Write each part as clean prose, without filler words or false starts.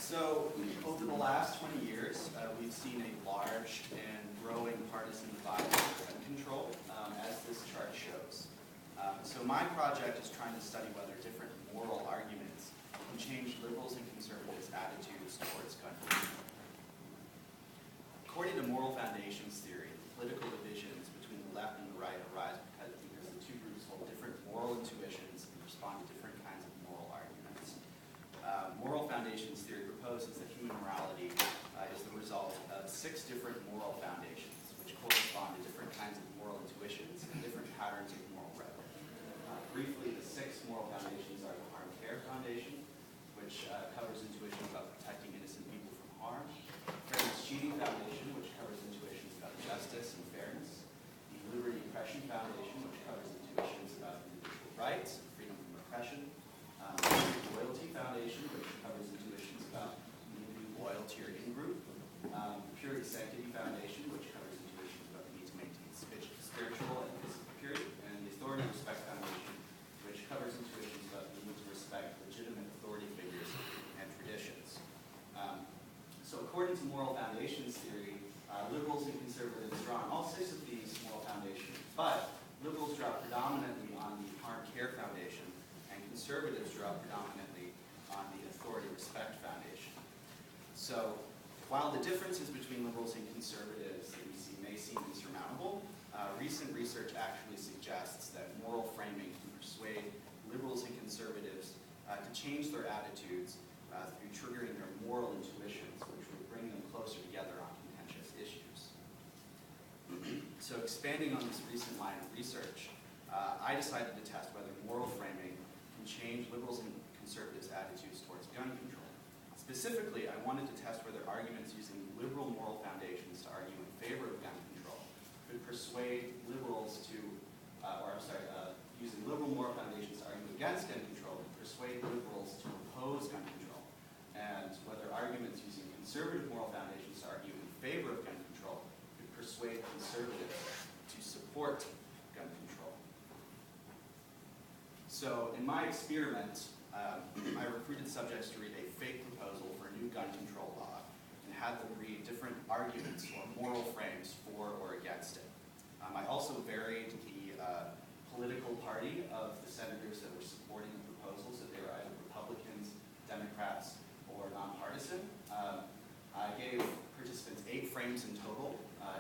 So over the last 20 years, we've seen a large and growing partisan divide in gun control, as this chart shows. So my project is trying to study whether different moral arguments can change liberals and conservatives' attitudes towards gun control. According to moral foundations theory, political divisions between the left and the right arise because the two groups hold different moral intuitions and respond to different kinds of moral arguments. Moral foundations theory proposes that human morality is the result of 6 different moral foundations, which correspond to different kinds of moral intuitions and different patterns of moral rhetoric. Briefly, the 6 moral foundations are the harm care foundation, which covers intuitions about protecting innocent people from harm; fairness cheating foundation, which covers intuitions about justice and fairness; the liberty oppression foundation, which covers intuitions about individual rights and freedom from oppression; the loyalty foundation, which covers intuitions about being loyal to your in-group; purity sanctity foundation, which covers intuitions about the need to maintain spiritual and physical purity; and the authority respect foundation, which covers intuitions about the need to respect legitimate authority figures and traditions. So according to moral foundations theory, liberals and conservatives draw on all 6 of these moral foundations, but liberals draw predominantly on the harm care foundation, and conservatives draw predominantly on the authority respect foundation. So while the differences between liberals and conservatives that we see may seem insurmountable, recent research actually suggests that moral framing can persuade liberals and conservatives to change their attitudes through triggering their moral intuitions, which would bring them closer together on contentious issues. So expanding on this recent line of research, I decided to test whether moral framing can change liberals and conservatives' attitudes towards gun control. Specifically, I wanted to test whether arguments using liberal moral foundations to argue in favor of gun control could persuade liberals to, using liberal moral foundations to argue against gun control could persuade liberals to oppose gun control, and whether arguments using conservative moral foundations to argue in favor of gun control could persuade conservatives to support gun control. So in my experiment, I recruited subjects to read a fake proposal for a new gun control law and had them read different arguments or moral frames for or against it. I also varied the political party of the senators that were supporting the proposal, so they were either Republicans, Democrats, or nonpartisan. I gave participants 8 frames in total,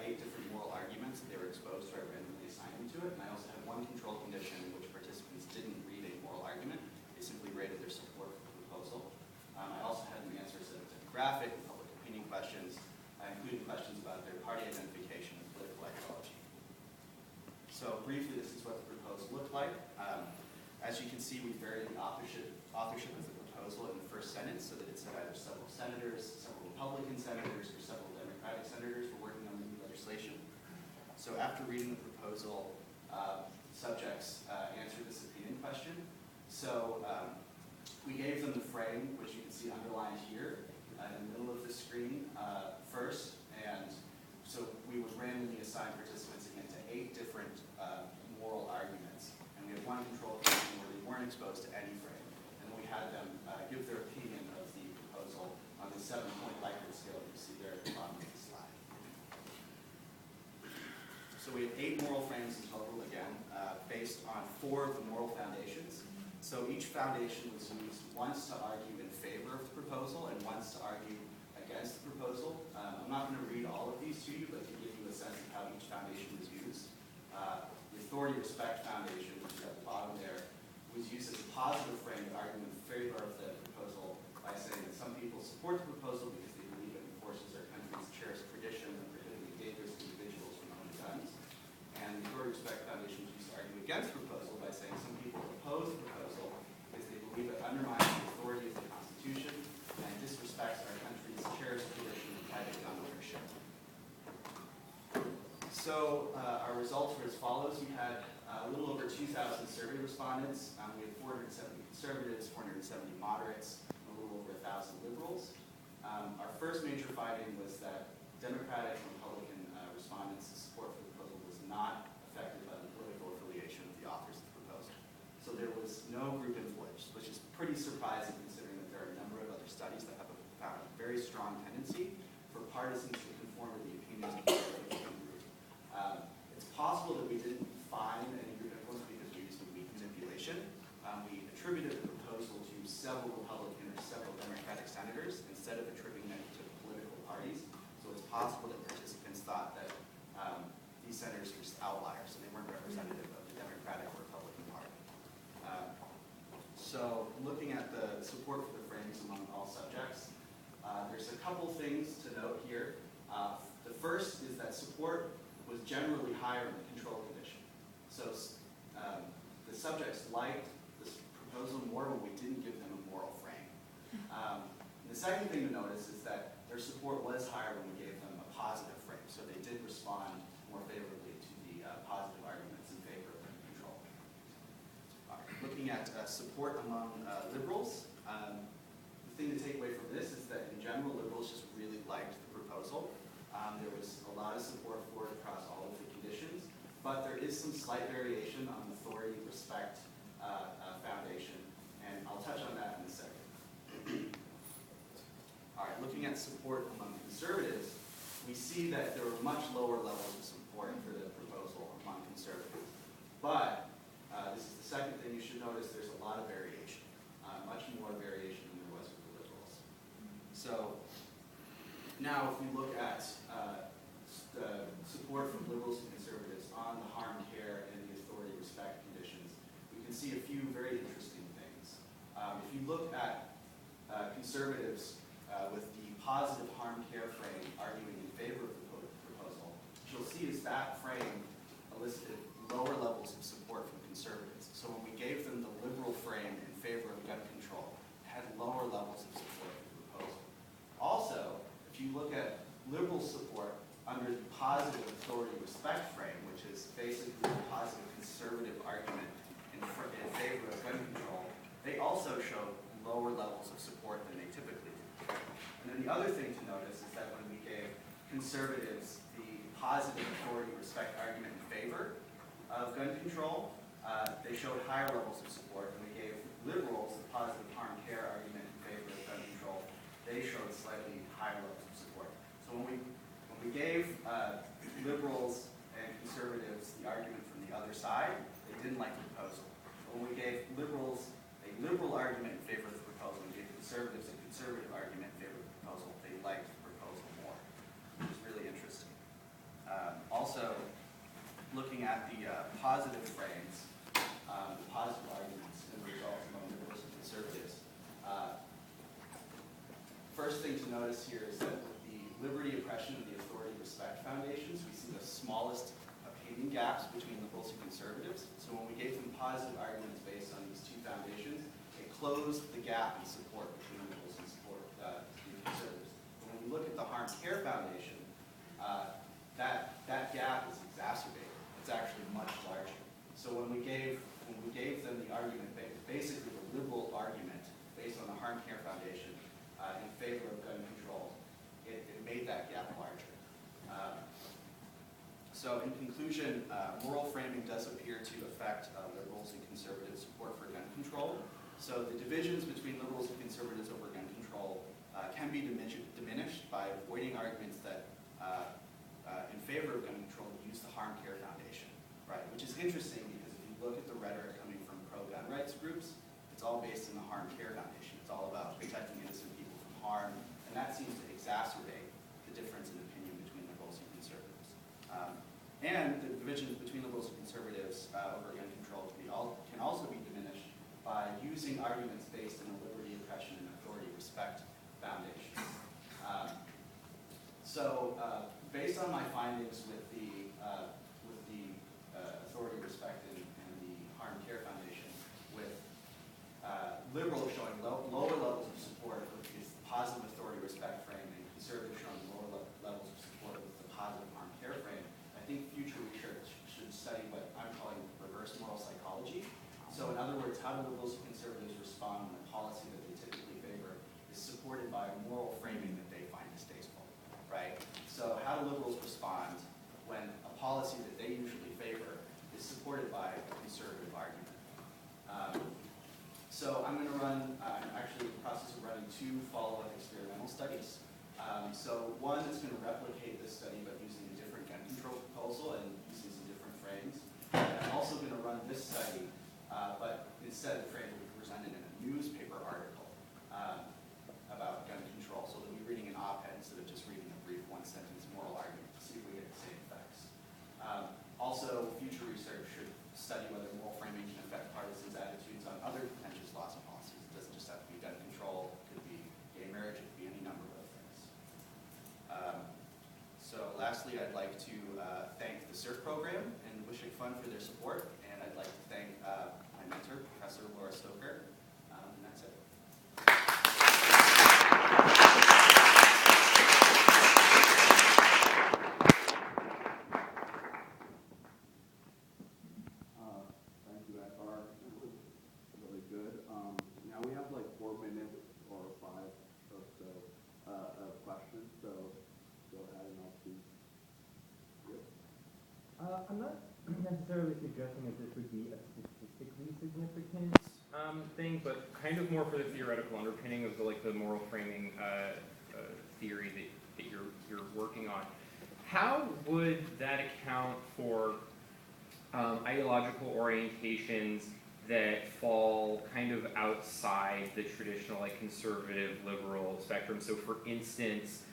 8 different moral arguments that they were exposed to. I randomly assigned them to it, and I also had one control condition in which participants didn't read a moral argument. They simply rated their support for the proposal. I also had them answer some demographic and public opinion questions, including questions about their party identification and political ideology. So briefly, this is what the proposal looked like. As you can see, we varied the authorship of the proposal in the first sentence so that it said either several senators, several Republican senators, or several Democratic senators were working on the new legislation. So after reading the proposal, subjects answered this opinion question. So we gave them the frame, which you can see underlined here in the middle of the screen first, and so we would randomly assign participants again to 8 different moral arguments, and we had one control condition where they weren't exposed to any frame, and then we had them give their opinion of the proposal on the 7-point Likert scale you see there at the bottom of the slide. So we had 8 moral frames in total, again, based on 4 of the moral foundations. So each foundation was used once to argue in favor of the proposal and once to argue against the proposal. I'm not going to read all of these to you, but to give you a sense of how each foundation was used. The authority respect foundation, which is at the bottom there, was used as a positive frame to argue in favor of the proposal by saying that some people support the proposal because they believe it enforces their country's cherished tradition of prohibiting dangerous individuals from owning guns. And the authority respect foundation was used to argue against the proposal by saying some people oppose the proposal because they believe it undermines the authority of the Constitution and disrespects our country's cherished tradition of private gun ownership. So our results were as follows. We had a little over 2,000 survey respondents. We had 470 conservatives, 470 moderates, and a little over 1,000 liberals. Our first major finding was that Democratic and Republican respondents' support for the proposal was not affected by the political affiliation of the authors of the proposal. So there was no group influence, which is pretty surprising considering that there are a number of other studies that have found a very strong tendency for partisans to conform to the opinions of the Republican group. It's possible that we didn't find any group influence because we used weak manipulation. We attributed the proposal to several Republican or several Democratic senators instead of attributing it to political parties. So it's possible that participants thought that these senators were just outliers and they weren't representative of the Democratic or Republican Party. So looking at the support for the framings among all subjects, there's a couple things to note here. The first is that support was generally higher in the control condition. So the subjects liked this proposal more when we didn't give them a moral frame. The second thing to notice is that their support was higher when we gave them a positive frame. So they did respond more favorably to the positive arguments in favor of gun control. Looking at support among liberals, the thing to take away from this is that in general, liberals just really liked the proposal. There was a lot of support for it across all of the conditions, but there is some slight variation on the authority, respect, foundation, and I'll touch on that in a second. All right, looking at support among conservatives, we see that there were much lower levels of support for the proposal among conservatives. But this is the second thing you should notice, there's a lot of variation, much more variation than there was with the liberals. So now if we look at the support from liberals and conservatives on the harm, care, and the authority, respect conditions, we can see a few very interesting things. If you look at conservatives with the positive harm care frame arguing in favor of the proposal, what you'll see is that frame elicited lower levels of support from conservatives. So when we gave them the liberal frame in favor of gun control, it had lower levels of support for the proposal. Also, if you look at liberal support under the positive authority respect frame, which is basically a positive conservative argument in favor of gun control, they also show lower levels of support than they typically do. And then the other thing to notice is that when we gave conservatives the positive authority respect argument in favor of gun control, they showed higher levels of support. When we gave liberals the positive harm care argument in favor of gun control, they showed slightly higher levels of support. So when we gave liberals and conservatives the argument from the other side, they didn't like the proposal. When we gave liberals a liberal argument in favor of the proposal and gave conservatives a conservative argument in favor of the proposal, they liked the proposal more, which is really interesting. Also, looking at the positive frames, the positive arguments and the results among liberals and conservatives, first thing to notice here is that with the liberty, oppression, and the authority respect foundations, we see the smallest opinion gaps between liberals and conservatives. So when we gave them positive arguments based on these two foundations, it closed the gap in support between liberals and conservatives. But when we look at the harm care foundation, that gap is exacerbated. It's actually much larger. So when we gave them the argument, basically the liberal argument based on the harm care foundation in favor of gun control, it made that gap larger. So in conclusion, moral framing does appear to affect liberals and conservatives' support for gun control. So the divisions between liberals and conservatives over gun control can be diminished by avoiding arguments that in favor of gun control use the harm care foundation, right? Which is interesting because if you look at the rhetoric coming from pro-gun rights groups, it's all based in the harm care foundation. It's all about protecting innocent people from harm, and that seems to exacerbate the difference in opinion between liberals and conservatives. And the divisions between liberals and conservatives over gun control can also be diminished by using arguments based in the liberty, oppression, and authority respect foundation. Based on my findings with the authority, respect, and the harm care foundation, with liberals showing lower levels of support with the positive authority, respect frame, and conservatives showing lower levels of support with the positive harm care frame, I think future research should study what I'm calling reverse moral psychology. So in other words, how do liberals and conservatives respond when a policy that they typically favor is supported by a moral framing that they find distasteful, right? So how do liberals respond when a policy that they usually favor is supported by a conservative argument? So I'm going to run, I'm actually in the process of running 2 follow-up experimental animal studies. So one is going to replicate this study but using a different gun control proposal and using some different frames. And I'm also going to run this study, but instead of the frame, we presented in a newspaper article about gun control. So they'll be reading an op-ed instead of just reading a brief one-sentence moral argument to see if we get the same effects. Also, future research should study whether moral framing can affect partisans' attitudes on other contentious laws and policies. It doesn't just have to be gun control. It could be gay marriage. It could be any number of other things. So lastly, I'd like to thank the CERT program and Wishing Fund for their support. And I'd like to thank my mentor, Professor Laura Stoker. And that's it. Thank you, Edgar. That was really good. Now we have like 4 minutes or 5 or so of questions, so go ahead and I'll see. I'm not necessarily suggesting that this would be a statistically significant thing, but kind of more for the theoretical underpinning of the moral framing theory that you're working on. How would that account for ideological orientations that fall kind of outside the traditional conservative liberal spectrum? So for instance,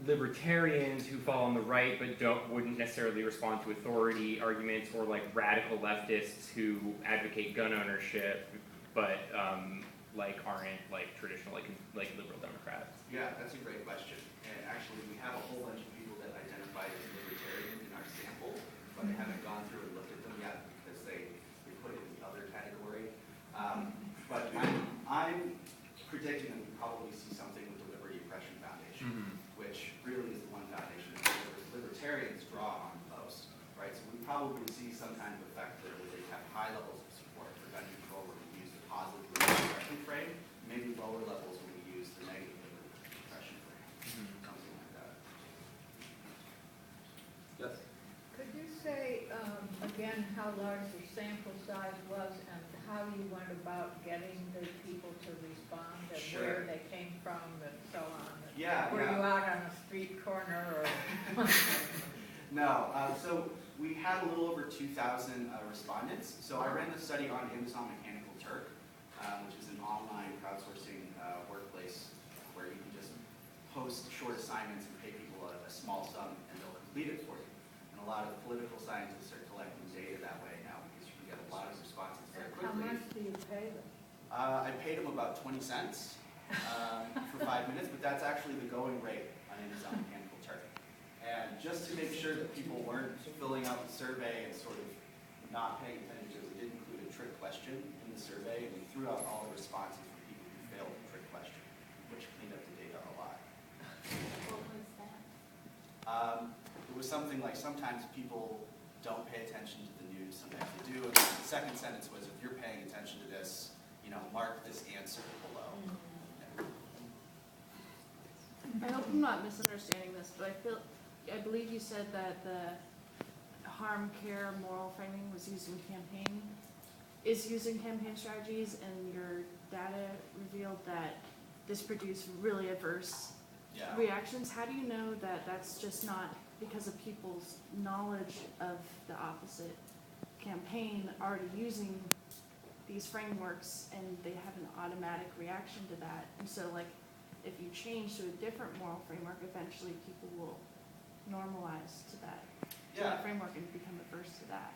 libertarians who fall on the right but wouldn't necessarily respond to authority arguments, or radical leftists who advocate gun ownership but aren't traditional liberal Democrats. Yeah, that's a great question. And actually, we have a whole bunch of people that identify as libertarian in our sample, but I haven't gone through and looked at them yet because they put it in the other category. But I'm predicting that we probably see something with the Liberty Oppression Foundation, which really is the one foundation that libertarians draw on most, right? So we probably see some kind of effect there where they have high levels of support for gun control where we use the positive liberty oppression frame, maybe lower levels when we use the negative liberty oppression frame, something like that. Yes. Could you say, again, how large the sample size was and how you went about getting the people to respond and where they came from and so on? Yeah. Were you out on a street corner or? No. So we had a little over 2,000 respondents. So I ran the study on Amazon Mechanical Turk, which is an online crowdsourcing workplace where you can just post short assignments and pay people a small sum and they'll complete it for you. And a lot of political scientists are collecting data that way now because you can get a lot of responses very quickly. How much do you pay them? I paid them about 20 cents for 5 minutes, but that's actually the going rate on Amazon Mechanical Turk. And just to make sure that people weren't filling out the survey and sort of not paying attention to it, we did include a trick question in the survey, and we threw out all the responses for people who failed the trick question, which cleaned up the data a lot. What was that? It was something like sometimes people don't pay attention to the news, sometimes they do. And the second sentence was, if you're paying attention to this, mark this answer below. I hope I'm not misunderstanding this, but I believe you said that the harm care moral framing was using campaign strategies, and your data revealed that this produced really adverse reactions. How do you know that that's just not because of people's knowledge of the opposite campaign already using these frameworks and they have an automatic reaction to that? And so if you change to a different moral framework, eventually people will normalize to that framework and become averse to that.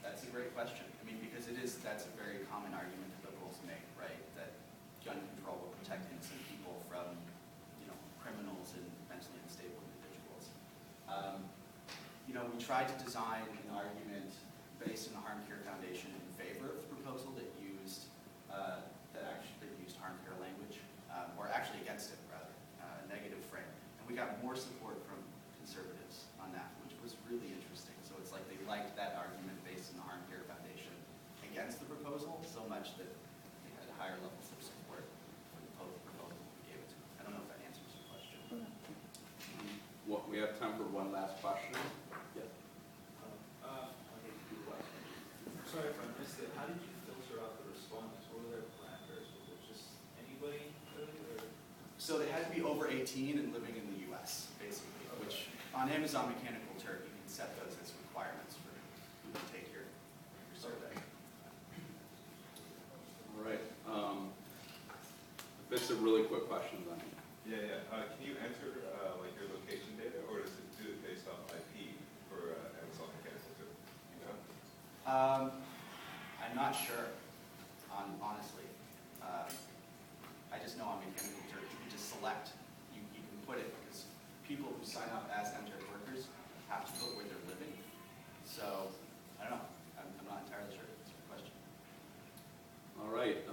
That's a great question. I mean, because that's a very common argument that liberals make, right? That gun control will protect innocent people from, criminals and mentally unstable individuals. We tried to design an argument based on the Harm Care Foundation in favor of the proposal that used harm care language, or actually against it rather, a negative frame. And we got more support from conservatives on that, which was really interesting. So it's like they liked that argument based on the Harm Care Foundation against the proposal so much that they had higher levels of support for the proposal we gave it to them. I don't know if that answers your question. We have time for one last question. Yes. Sorry if I missed it. How did you filter out the respondents? What were their parameters? Was it just anybody really? Or? So they had be over 18 and living in the US, basically, which on Amazon Mechanical Turk, you can set those as requirements for who can take your survey. All right. This is a really quick question then. Yeah. Can you enter like your location data, or does it do it based off IP for Amazon Mechanical Turk? You know? I'm not sure, honestly. I just know on Mechanical Turk, you can just select, you can put it, because people who sign up as MTurk workers have to put where they're living. So, I don't know, I'm not entirely sure. That's a good question. All right.